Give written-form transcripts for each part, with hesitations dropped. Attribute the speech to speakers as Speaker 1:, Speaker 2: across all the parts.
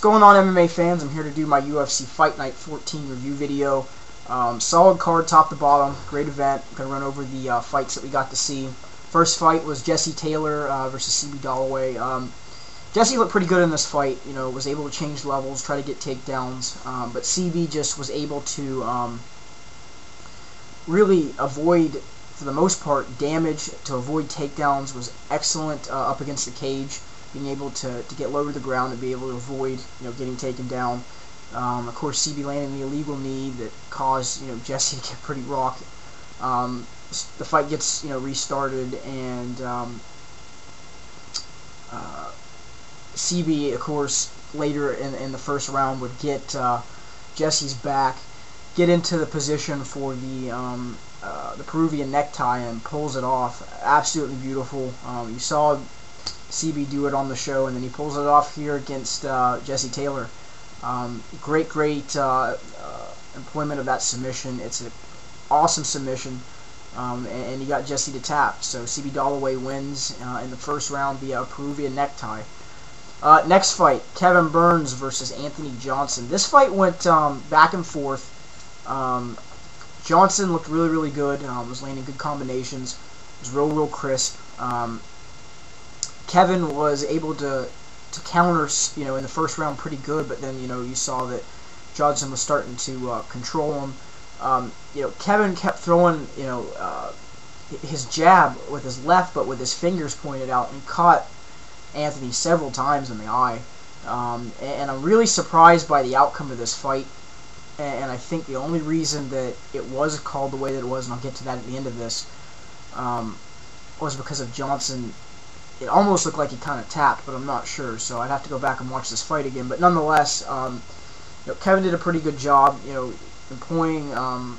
Speaker 1: What's going on, MMA fans? I'm here to do my UFC Fight Night 14 review video. Solid card top to bottom, great event. I'm going to run over the fights that we got to see. First fight was Jesse Taylor versus CB Dollaway. Jesse looked pretty good in this fight, was able to change levels, try to get takedowns, but CB just was able to really avoid, for the most part, damage, to avoid takedowns, was excellent up against the cage, being able to get low to the ground and be able to avoid, getting taken down. Of course, CB landing the illegal knee that caused, Jesse to get pretty rocked. The fight gets, restarted, and CB, of course, later in the first round would get Jesse's back, get into the position for the Peruvian necktie and pulls it off. Absolutely beautiful. You saw CB do it on the show, and then he pulls it off here against Jesse Taylor. Great employment of that submission. It's an awesome submission, and he got Jesse to tap. So CB Dollaway wins in the first round via a Peruvian necktie. Next fight, Kevin Burns versus Anthony Johnson. This fight went back and forth. Johnson looked really good, was landing good combinations, was real crisp. Kevin was able to counter, in the first round pretty good, but then, you saw that Johnson was starting to control him. Kevin kept throwing, his jab with his left, but with his fingers pointed out, and caught Anthony several times in the eye. And I'm really surprised by the outcome of this fight. And I think the only reason that it was called the way that it was, and I'll get to that at the end of this, was because of Johnson. It almost looked like he kind of tapped, but I'm not sure, so I'd have to go back and watch this fight again. But nonetheless, Kevin did a pretty good job, employing, a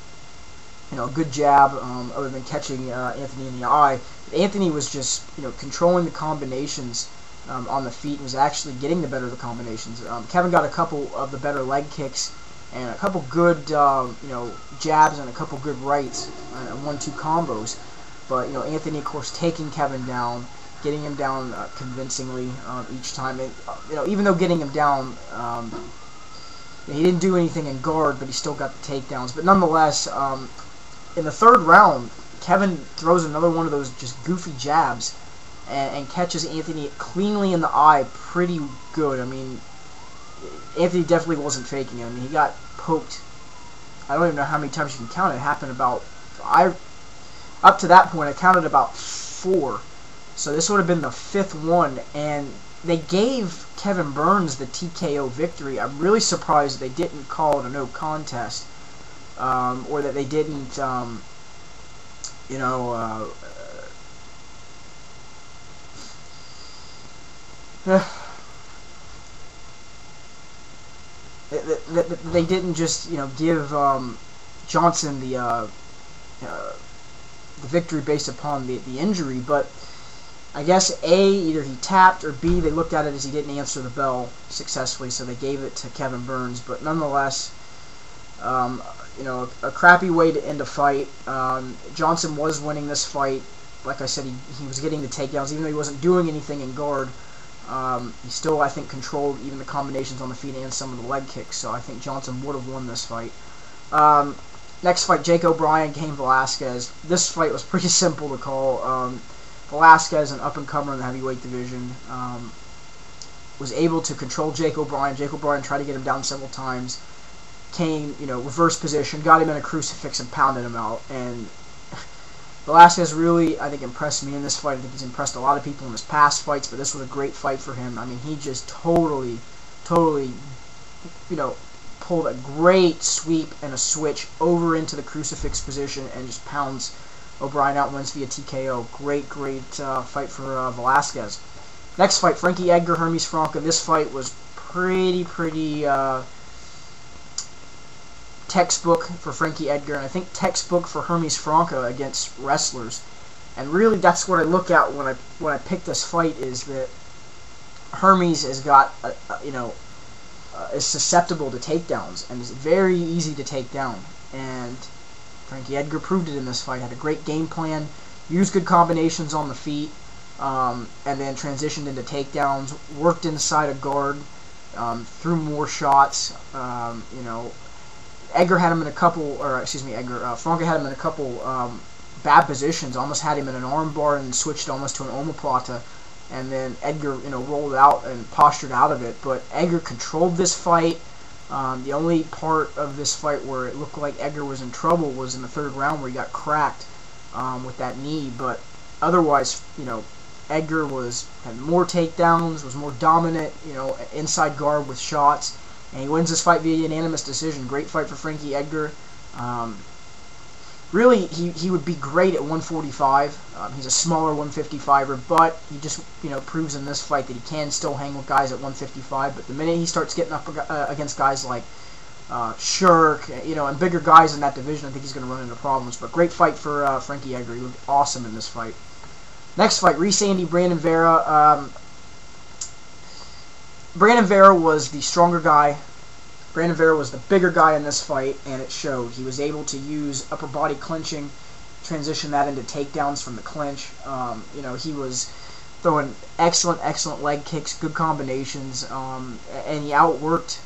Speaker 1: good jab, other than catching Anthony in the eye. Anthony was just, controlling the combinations on the feet, and was actually getting the better of the combinations. Kevin got a couple of the better leg kicks, and a couple good, jabs, and a couple good rights, and 1-2 combos. But, Anthony, of course, taking Kevin down, getting him down convincingly each time. Even though getting him down, he didn't do anything in guard, but he still got the takedowns. But nonetheless, in the third round, Kevin throws another one of those just goofy jabs and catches Anthony cleanly in the eye pretty good. I mean, Anthony definitely wasn't faking it. I mean, he got poked. I don't even know how many times you can count it. It happened about, up to that point, I counted about 4. So this would have been the 5th one, and they gave Kevin Burns the TKO victory. I'm really surprised they didn't call it a no contest, or that they didn't, they didn't just, give Johnson the victory based upon the injury. But I guess A, either he tapped, or B, they looked at it as he didn't answer the bell successfully, so they gave it to Kevin Burns. But nonetheless, a crappy way to end a fight. Johnson was winning this fight. Like I said, he was getting the takedowns, even though he wasn't doing anything in guard. He still, I think, controlled even the combinations on the feet and some of the leg kicks, so I think Johnson would have won this fight. Next fight, Jake O'Brien, Cain Velasquez. This fight was pretty simple to call. Velasquez, an up-and-comer in the heavyweight division, was able to control Jake O'Brien. Jake O'Brien tried to get him down several times. Cain, reverse position, got him in a crucifix and pounded him out. And Velasquez really, I think, impressed me in this fight. I think he's impressed a lot of people in his past fights, but this was a great fight for him. I mean, he just totally, pulled a great sweep and a switch over into the crucifix position and just pounds O'Brien out, wins via TKO. Great fight for Velasquez. Next fight, Frankie Edgar, Hermes Franca. This fight was pretty textbook for Frankie Edgar, and I think textbook for Hermes Franca against wrestlers. And really, that's what I look at when I pick this fight, is that Hermes has got is susceptible to takedowns and is very easy to take down. And Frankie Edgar proved it in this fight. Had a great game plan, used good combinations on the feet, and then transitioned into takedowns, worked inside a guard, threw more shots. You know, Edgar had him in a couple, or excuse me, Franca had him in a couple bad positions. Almost had him in an armbar and switched almost to an omoplata. And then Edgar, you know, rolled out and postured out of it. But Edgar controlled this fight. The only part of this fight where it looked like Edgar was in trouble was in the third round where he got cracked with that knee. But otherwise, you know, Edgar had more takedowns, was more dominant, you know, inside guard with shots. And he wins this fight via unanimous decision. Great fight for Frankie Edgar. Really, he would be great at 145. He's a smaller 155er, but he just, you know, proves in this fight that he can still hang with guys at 155. But the minute he starts getting up against guys like Shirk, you know, and bigger guys in that division, I think he's going to run into problems. But great fight for Frankie Edgar. He looked awesome in this fight. Next fight, Reese Andy, Brandon Vera. Brandon Vera was the stronger guy. Brandon Vera was the bigger guy in this fight, and it showed. He was able to use upper body clinching, transition that into takedowns from the clinch. You know, he was throwing excellent leg kicks, good combinations, and he outworked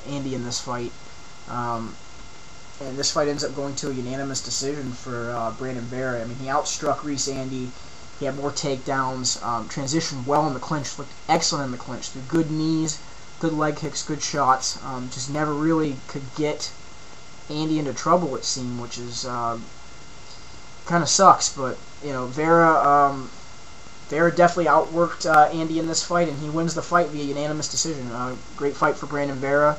Speaker 1: Andy in this fight. And this fight ends up going to a unanimous decision for Brandon Vera. I mean, he outstruck Reese Andy. He had more takedowns, transitioned well in the clinch, looked excellent in the clinch, threw good knees, good leg kicks, good shots. Just never really could get Andy into trouble, it seemed, which is kind of sucks. But you know, Vera definitely outworked Andy in this fight, and he wins the fight via unanimous decision. Great fight for Brandon Vera.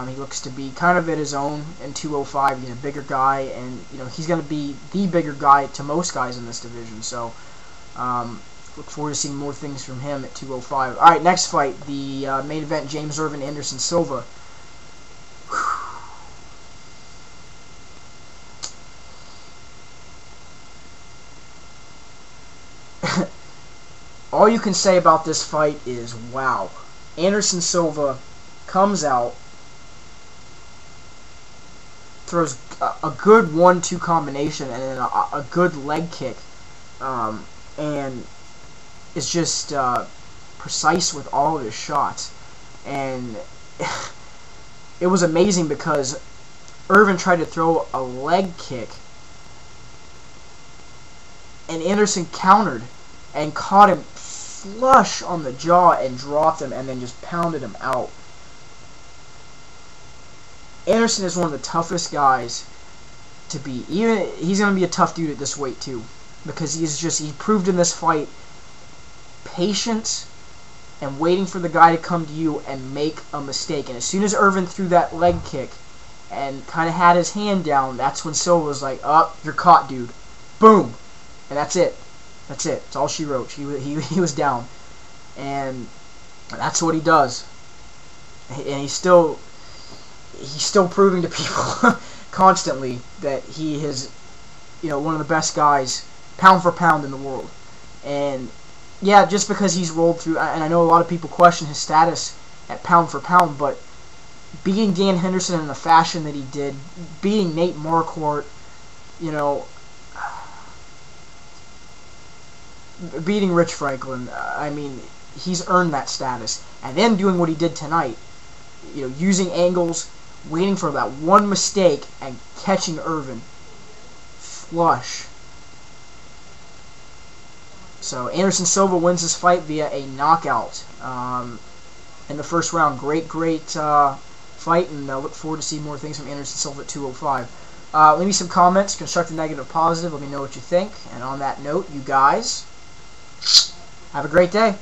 Speaker 1: He looks to be kind of at his own in 205. He's a bigger guy, and you know he's going to be the bigger guy to most guys in this division. So look forward to seeing more things from him at 205. All right, next fight, the main event: James Irvin, Anderson Silva. All you can say about this fight is wow. Anderson Silva comes out, throws a good 1-2 combination and then a good leg kick, and is just precise with all of his shots. And it was amazing because Irvin tried to throw a leg kick, and Anderson countered and caught him flush on the jaw and dropped him and then just pounded him out. Anderson is one of the toughest guys to beat. He's going to be a tough dude at this weight too, because he proved in this fight patience and waiting for the guy to come to you and make a mistake. And as soon as Irvin threw that leg kick and kind of had his hand down, that's when Silva was like, "Oh, you're caught, dude." Boom. And that's it. That's it. That's all she wrote. He was down. And that's what he does. And he's still proving to people constantly that he is, you know, one of the best guys, pound for pound, in the world. And yeah, just because he's rolled through, and I know a lot of people question his status at pound for pound, but beating Dan Henderson in the fashion that he did, beating Nate Marquardt, you know, beating Rich Franklin, I mean, he's earned that status. And then doing what he did tonight, you know, using angles, waiting for that one mistake, and catching Irvin flush. So Anderson Silva wins this fight via a knockout in the first round. Great fight, and I look forward to seeing more things from Anderson Silva at 205. Leave me some comments, constructive, negative, positive. Let me know what you think. And on that note, you guys, have a great day.